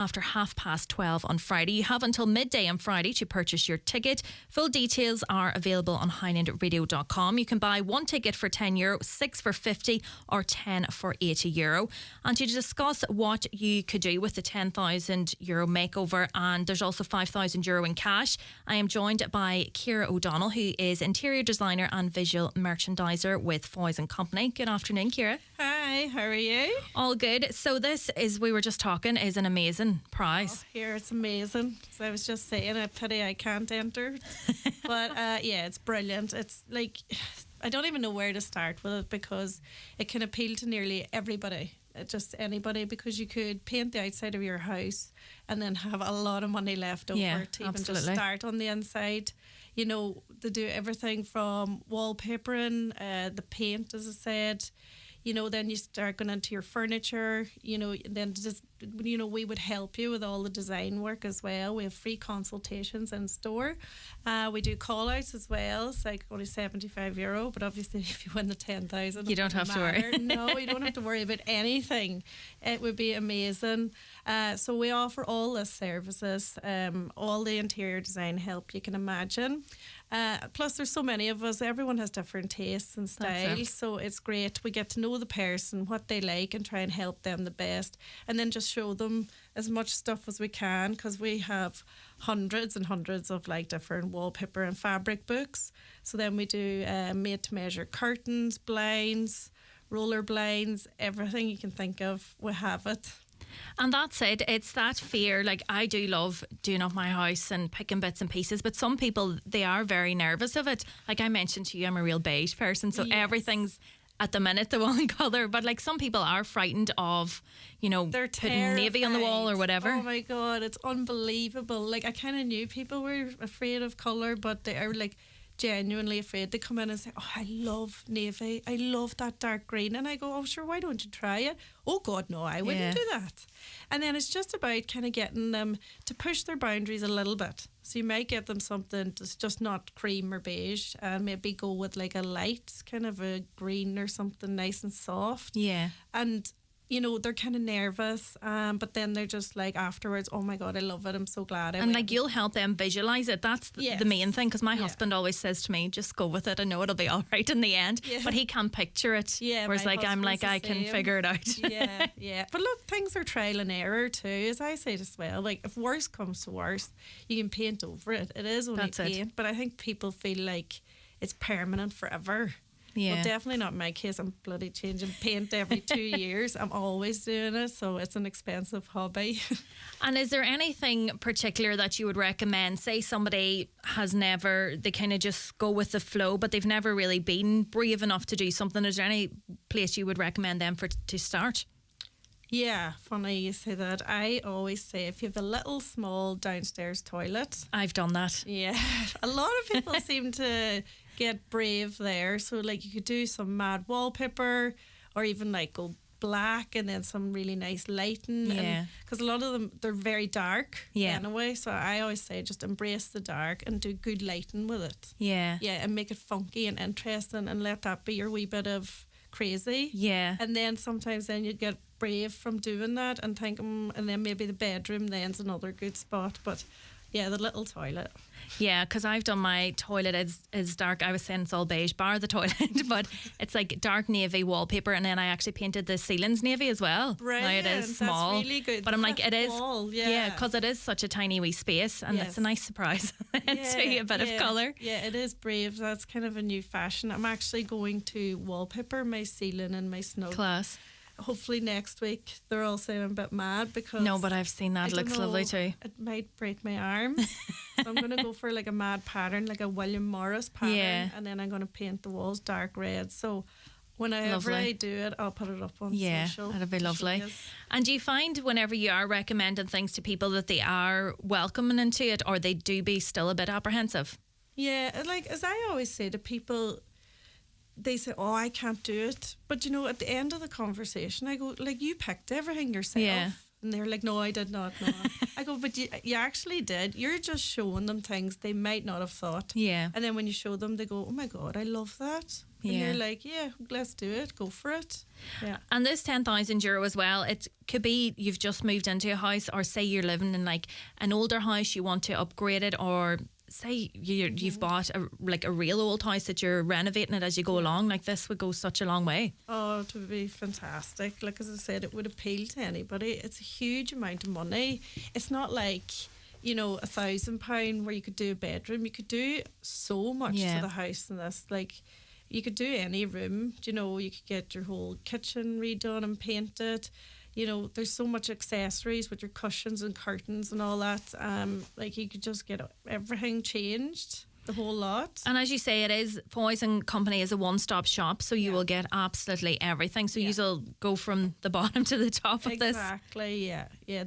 after 12:30 on Friday. You have until midday on Friday to purchase your ticket. Full details are available on highlandradio.com. You can buy one ticket for €10, 6 for 50 or 10 for €80. And to discuss what you could do with the €10,000 makeover, and there's also €5,000 in cash, I am joined by Ciara O'Donnell, who is interior designer and visual merchandiser with Foy's & Company. Good afternoon, Ciara. Hi, how are you? All good. So this is, we were just talking, is an amazing prize. Oh, here, it's amazing. So I was just saying, a pity I can't enter. But yeah, it's brilliant. It's like, I don't even know where to start with it because it can appeal to nearly everybody. Just anybody, because you could paint the outside of your house and then have a lot of money left over to even just start on the inside. You know, they do everything from wallpapering, the paint, as I said. You know, then you start going into your furniture, you know, then just, you know, we would help you with all the design work as well. We have free consultations in store. We do call outs as well. It's like only €75, but obviously if you win the 10,000, you don't have to worry. No, you don't have to worry about anything. It would be amazing. So we offer all the services, all the interior design help you can imagine. Plus there's so many of us, everyone has different tastes and styles, so it's great. We get to know the person, what they like, and try and help them the best, and then just show them as much stuff as we can, because we have hundreds and hundreds of like different wallpaper and fabric books. So then we do made to measure curtains, blinds, roller blinds, everything you can think of, we have it. And that's it. It's that fear. Like, I do love doing up my house and picking bits and pieces, but some people, they are very nervous of it. Like I mentioned to you, I'm a real beige person, so everything's at the minute the one colour. But like, some people are frightened of, you know, they're putting terrified. navy on the wall or whatever. Oh my God, it's unbelievable. Like, I kind of knew people were afraid of colour, but they are like genuinely afraid. They come in and say, oh, I love navy, I love that dark green, and I go, oh sure, why don't you try it? Oh God, no, I wouldn't do that. And then it's just about kind of getting them to push their boundaries a little bit. So you might get them something that's just not cream or beige, and maybe go with like a light kind of a green or something nice and soft. Yeah. And you know, they're kind of nervous, but then they're just like afterwards, oh my God, I love it, I'm so glad I And went. like, you'll help them visualise it. That's the main thing, because my husband always says to me, just go with it, I know it'll be all right in the end. But he can't picture it. Whereas like, I'm like, I can figure it out. Yeah. But look, things are trial and error too, as I say as well. Like, if worse comes to worse, you can paint over it. It is only paint, but I think people feel like it's permanent forever. Yeah. Well, definitely not in my case. I'm bloody changing paint every 2 years. I'm always doing it, so it's an expensive hobby. And is there anything particular that you would recommend? Say somebody has never, they kind of just go with the flow, but they've never really been brave enough to do something. Is there any place you would recommend them to start? Yeah, funny you say that. I always say, if you have a little small downstairs toilet. I've done that. Yeah. A lot of people seem to get brave there. So like, you could do some mad wallpaper, or even like go black and then some really nice lighting. Yeah. Because a lot of them, they're very dark anyway. So I always say, just embrace the dark and do good lighting with it. Yeah. Yeah, and make it funky and interesting, and let that be your wee bit of crazy. Yeah. And then sometimes then you get brave from doing that and think, and then maybe the bedroom then's another good spot. But yeah, the little toilet. Yeah, because I've done my toilet is dark. I was saying it's all beige, bar the toilet, but it's like dark navy wallpaper, and then I actually painted the ceilings navy as well. Brilliant. Now it is small. That's really good. But I'm like, it is. Wall, because it is such a tiny wee space, and it's a nice surprise to see a bit of colour. Yeah, it is brave. That's kind of a new fashion. I'm actually going to wallpaper my ceiling and my snug. Class. Hopefully next week. They're all saying I'm a bit mad because... No, but I've seen that. It looks lovely too. It might break my arm. So I'm going to go for like a mad pattern, like a William Morris pattern, and then I'm going to paint the walls dark red. So whenever I do it, I'll put it up on social. That'd be lovely. And do you find whenever you are recommending things to people that they are welcoming into it, or they do be still a bit apprehensive? Yeah, like as I always say to people, they say, oh, I can't do it. But you know, at the end of the conversation, I go, like, you picked everything yourself. Yeah. And they're like, no, I did not. No. I go, but you actually did. You're just showing them things they might not have thought. Yeah. And then when you show them, they go, oh my God, I love that. And Yeah. you're like, yeah, let's do it. Go for it. Yeah. And this €10,000 as well, it could be you've just moved into a house, or say you're living in like an older house, you want to upgrade it, or say you've bought a real old house that you're renovating it as you go along. Like, this would go such a long way. Oh, it would be fantastic. Like, as I said, it would appeal to anybody. It's a huge amount of money. It's not like, you know, £1,000 where you could do a bedroom. You could do so much to the house in this. Like, you could do any room. You know, you could get your whole kitchen redone and painted. You know, there's so much accessories with your cushions and curtains and all that. Like, you could just get everything changed, the whole lot. And as you say, it is, Foy's and Company is a one-stop shop, so you will get absolutely everything. So you will go from the bottom to the top of this. Exactly, yeah. Yeah,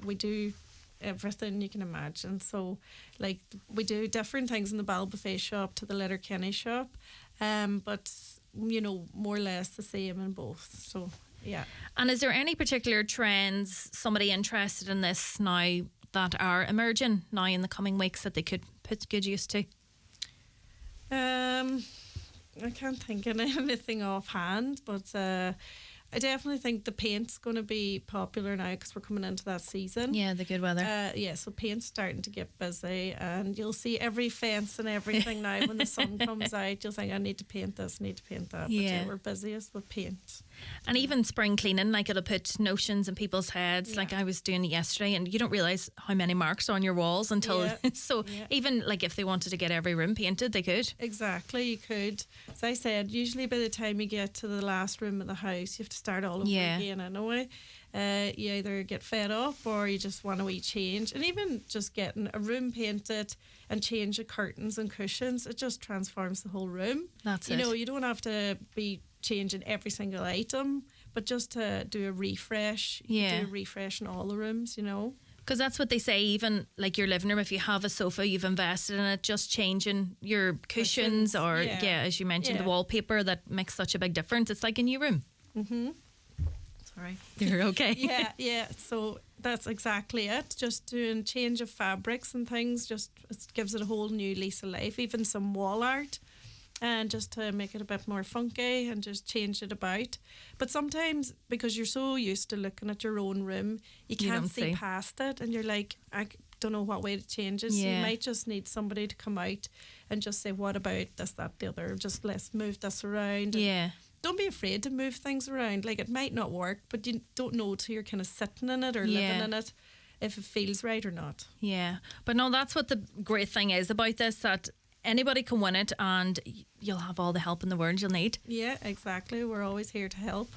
we do everything you can imagine. So, like, we do different things in the Ballbuffet shop to the Letterkenny shop, but, you know, more or less the same in both. So, yeah. And is there any particular trends, somebody interested in this now, that are emerging now in the coming weeks that they could put good use to? I can't think of anything offhand, but I definitely think the paint's going to be popular now because we're coming into that season. Yeah, the good weather. Yeah, so paint's starting to get busy, and you'll see every fence and everything now. When the sun comes out, you'll think, I need to paint this, need to paint that. Yeah. But we're busiest with paint. And even spring cleaning, like, it'll put notions in people's heads. Yeah. Like, I was doing it yesterday, and you don't realise how many marks are on your walls until so even like if they wanted to get every room painted, they could. Exactly, you could. As I said, usually by the time you get to the last room of the house, you have to start all over again anyway. You either get fed up or you just want a wee change. And even just getting a room painted and change the curtains and cushions, it just transforms the whole room. That's you it. know, you don't have to be changing every single item, but just to do a refresh. You can do a refresh in all the rooms, you know. Because that's what they say, even like your living room, if you have a sofa, you've invested in it, just changing your cushions or, as you mentioned, the wallpaper, that makes such a big difference. It's like a new room. Mm-hmm. Sorry. You're okay. Yeah. So that's exactly it. Just doing change of fabrics and things, just it gives it a whole new lease of life. Even some wall art, and just to make it a bit more funky and just change it about. But sometimes, because you're so used to looking at your own room, you can't see past it, and you're like, I don't know what way to change it. So you might just need somebody to come out and just say, what about this, that, the other? Just let's move this around. Yeah. Don't be afraid to move things around. Like, it might not work, but you don't know till you're kind of sitting in it or living in it if it feels right or not. Yeah. But no, that's what the great thing is about this, that anybody can win it and you'll have all the help in the world you'll need. Yeah, exactly. We're always here to help.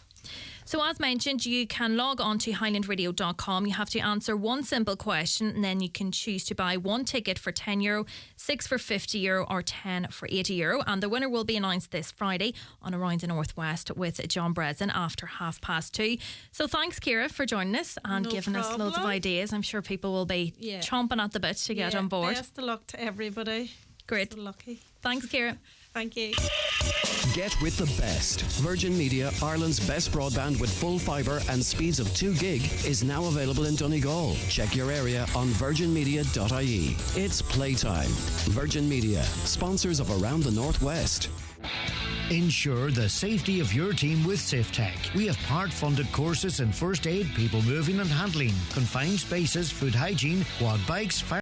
So as mentioned, you can log on to highlandradio.com. You have to answer one simple question, and then you can choose to buy one ticket for €10, 6 for €50, or 10 for €80. And the winner will be announced this Friday on Around the Northwest with John Breslin after 2:30. So thanks, Ciara, for joining us and giving us loads of ideas. I'm sure people will be chomping at the bit to get on board. Best of luck to everybody. Great. So lucky. Thanks, Ciara. Thank you. Get with the best. Virgin Media, Ireland's best broadband with full fibre and speeds of 2 gig, is now available in Donegal. Check your area on virginmedia.ie. It's playtime. Virgin Media, sponsors of Around the Northwest. Ensure the safety of your team with SafeTech. We have part-funded courses in first aid, people moving and handling, confined spaces, food hygiene, quad bikes, fire